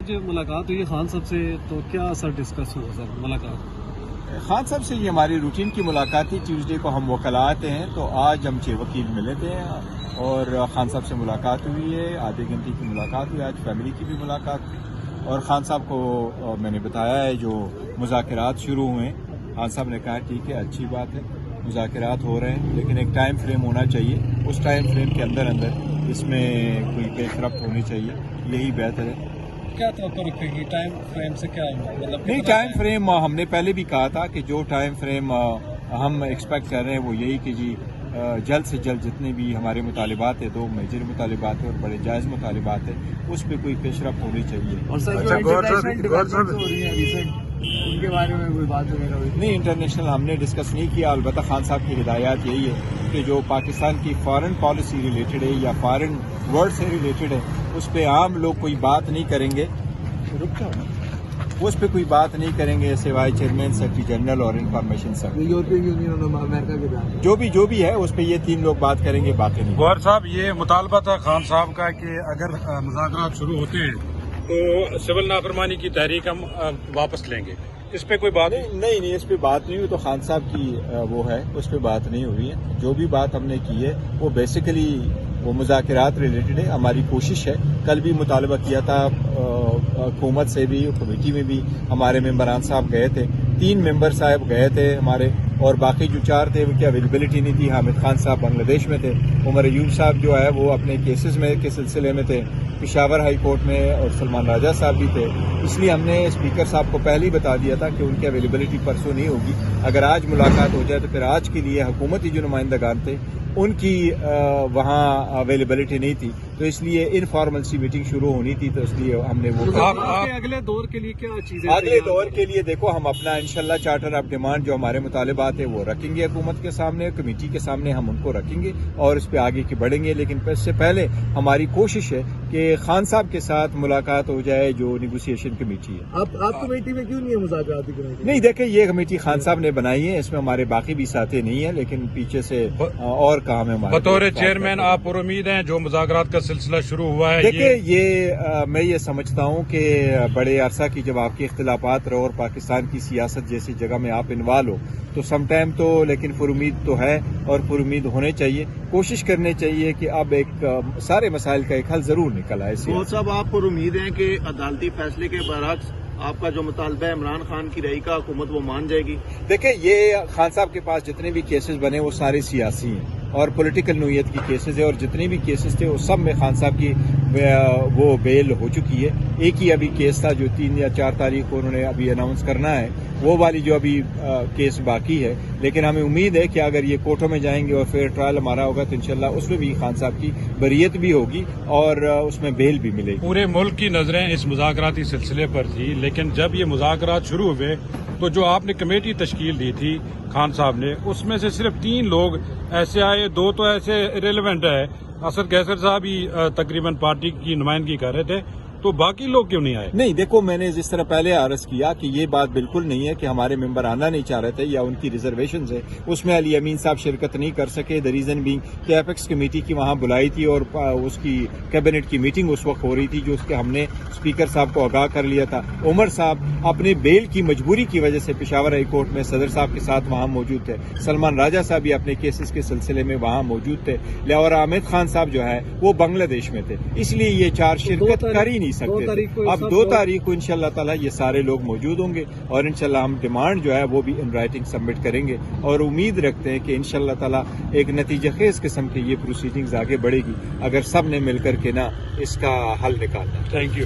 जो मुलाकात हुई खान साहब से, तो क्या सर डिस्कस हुआ सर मुलाकात? खान साहब से ये हमारी रूटीन की मुलाकात थी। ट्यूसडे को हम वकला आते हैं, तो आज हम 6 वकील मिले थे और खान साहब से मुलाकात हुई है। आधे घंटे की मुलाकात हुई। आज फैमिली की भी मुलाकात हुई और खान साहब को मैंने बताया है जो मुज़ाकरात शुरू हुए। खान साहब ने कहा ठीक है, अच्छी बात है, मुज़ाकरात हो रहे हैं, लेकिन एक टाइम फ्रेम होना चाहिए। उस टाइम फ्रेम के अंदर अंदर इसमें कोई पेशरफ्त होनी चाहिए, यही बेहतर है। क्या तवक्को रखेगी टाइम फ्रेम से? क्या मतलब नहीं, टाइम फ्रेम हमने पहले भी कहा था कि जो टाइम फ्रेम हम एक्सपेक्ट कर रहे हैं वो यही कि जी जल्द से जल्द जितने भी हमारे मुतालिबात है, 2 मेजर मुतालिबात है और बड़े जायज़ मुतालिबात है, उस पर कोई पेशरफ्त होनी चाहिए। और सर जो इंटरनेशनल डेवलपमेंट हो रही है रिसेंट, उनके बारे में कोई बात वगैरह हुई? नहीं, इंटरनेशनल हमने डिस्कस नहीं किया। अलबत्ता खान साहब की हिदायत यही है कि जो पाकिस्तान की फॉरेन पॉलिसी रिलेटेड है या फॉरेन वर्ल्ड से रिलेटेड है, उस पर आम लोग कोई बात नहीं करेंगे, उस पर कोई बात नहीं करेंगे सिवाय चेयरमैन, सेक्रेटरी जनरल और इंफॉर्मेशन सर। यूरोपियन यूनियन और अमेरिका के साथ जो भी है उस पर ये 3 लोग बात करेंगे, बाकी नहीं। गौहर साहब, ये मुतालबा था खान साहब का कि अगर मुज़ाकरात शुरू होते हैं तो सिविल नाफरमानी की तहरीक हम वापस लेंगे। इस पे कोई बात नहीं, इस पे बात नहीं हुई। तो खान साहब की वो है, उस पे बात नहीं हुई है। जो भी बात हमने की है वो बेसिकली वो मुज़ाकरात रिलेटेड है। हमारी कोशिश है, कल भी मुतालबा किया था हुकूमत से भी, कमेटी में भी हमारे मेंबरान साहब गए थे, 3 मेंबर साहब गए थे हमारे, और बाकी जो 4 थे उनकी अवेलेबिलिटी नहीं थी। हामिद खान साहब बांग्लादेश में थे, उमर अयूब साहब जो है वो अपने केसेस में के सिलसिले में थे पेशावर हाई कोर्ट में, और सलमान राजा साहब भी थे। इसलिए हमने स्पीकर साहब को पहले ही बता दिया था कि उनकी अवेलेबिलिटी परसों नहीं होगी। अगर आज मुलाकात हो जाए तो फिर आज के लिए हुकूमती जो नुमाइंदगान थे उनकी वहाँ अवेलेबिलिटी नहीं थी, तो इसलिए इनफॉर्मल सी मीटिंग शुरू होनी थी, तो इसलिए हमने वो अगले दौर के लिए क्या चीजें? अगले दौर के लिए देखो, हम अपना इंशाल्लाह चार्टर ऑफ डिमांड जो हमारे मुतालिबात है वो रखेंगे हुकूमत के सामने, कमेटी के सामने हम उनको रखेंगे और इस पे आगे की बढ़ेंगे। लेकिन इससे पहले हमारी कोशिश है कि खान साहब के साथ मुलाकात हो जाए जो निगोसिएशन कमेटी है। आप कमेटी में क्यों नहीं है मुज़ाकरात की कमेटी? नहीं, देखे ये कमेटी खान साहब ने बनाई है, इसमें हमारे बाकी भी साथी नहीं है, लेकिन पीछे से और काम है हमारे। बतौर चेयरमैन आप पुरुमीद हैं जो मुज़ाकरात का सिलसिला शुरू हुआ है? देखिए मैं ये समझता हूँ कि बड़े अरसा की जब आपके इख्तिलाफात रहो और पाकिस्तान की सियासत जैसी जगह में आप इन्वॉल्व हो तो सम टाइम तो, लेकिन पुरुमीद तो है और पुरुमीद होने चाहिए। कोशिश करनी चाहिए कि अब एक सारे मसाइल का एक हल जरूर निकल आए। साहब, आप पुरुमीद हैं कि अदालती फैसले के बरअक्स आपका जो मुतालबा है इमरान खान की रही का हुकूमत वो मान जाएगी? देखिए, ये खान साहब के पास जितने भी केसेस बने वो सारे सियासी हैं और पॉलिटिकल नोयत की केसेस है, और जितने भी केसेस थे वो सब में खान साहब की वो बेल हो चुकी है। एक ही अभी केस था जो 3 या 4 तारीख को उन्होंने अभी अनाउंस करना है, वो वाली जो अभी केस बाकी है। लेकिन हमें उम्मीद है कि अगर ये कोर्टों में जाएंगे और फेयर ट्रायल हमारा होगा तो इंशाल्लाह उसमें भी खान साहब की बरियत भी होगी और उसमें बेल भी मिलेगी। पूरे मुल्क की नजरें इस मुज़ाकराती सिलसिले पर थी, लेकिन जब ये मुज़ाकरात शुरू हुए तो जो आपने कमेटी तश्कील दी थी खान साहब ने, उसमें से सिर्फ 3 लोग ऐसे आए, 2 तो ऐसे इरेलीवेंट है। असद कैसर साहब ही तकरीबन पार्टी की नुमाइंदगी कर रहे थे, तो बाकी लोग क्यों नहीं आए? नहीं, देखो, मैंने जिस तरह पहले अर्ज किया कि ये बात बिल्कुल नहीं है कि हमारे मेंबर आना नहीं चाह रहे थे या उनकी रिजर्वेशन है, उसमें अली अमीन साहब शिरकत नहीं कर सके। द रीजन बीइंग कि एपेक्स कमेटी की वहां बुलाई थी और उसकी कैबिनेट की मीटिंग उस वक्त हो रही थी, जो उसके हमने स्पीकर साहब को आगाह कर लिया था। उमर साहब अपने बेल की मजबूरी की वजह से पेशावर हाई कोर्ट में सदर साहब के साथ वहां मौजूद थे। सलमान राजा साहब भी अपने केसेस के सिलसिले में वहां मौजूद थे, और हामिद खान साहब जो है वो बांग्लादेश में थे, इसलिए ये 4 शिरकत कर ही नहीं सकते। अब 2 तारीख को इंशाल्लाह ताला ये सारे लोग मौजूद होंगे और इंशाल्लाह हम डिमांड जो है वो भी इन राइटिंग सबमिट करेंगे और उम्मीद रखते हैं कि इंशाल्लाह ताला एक नतीजा-खेज किस्म की ये प्रोसीडिंग्स आगे बढ़ेगी अगर सब ने मिलकर के ना इसका हल निकालना। Thank you.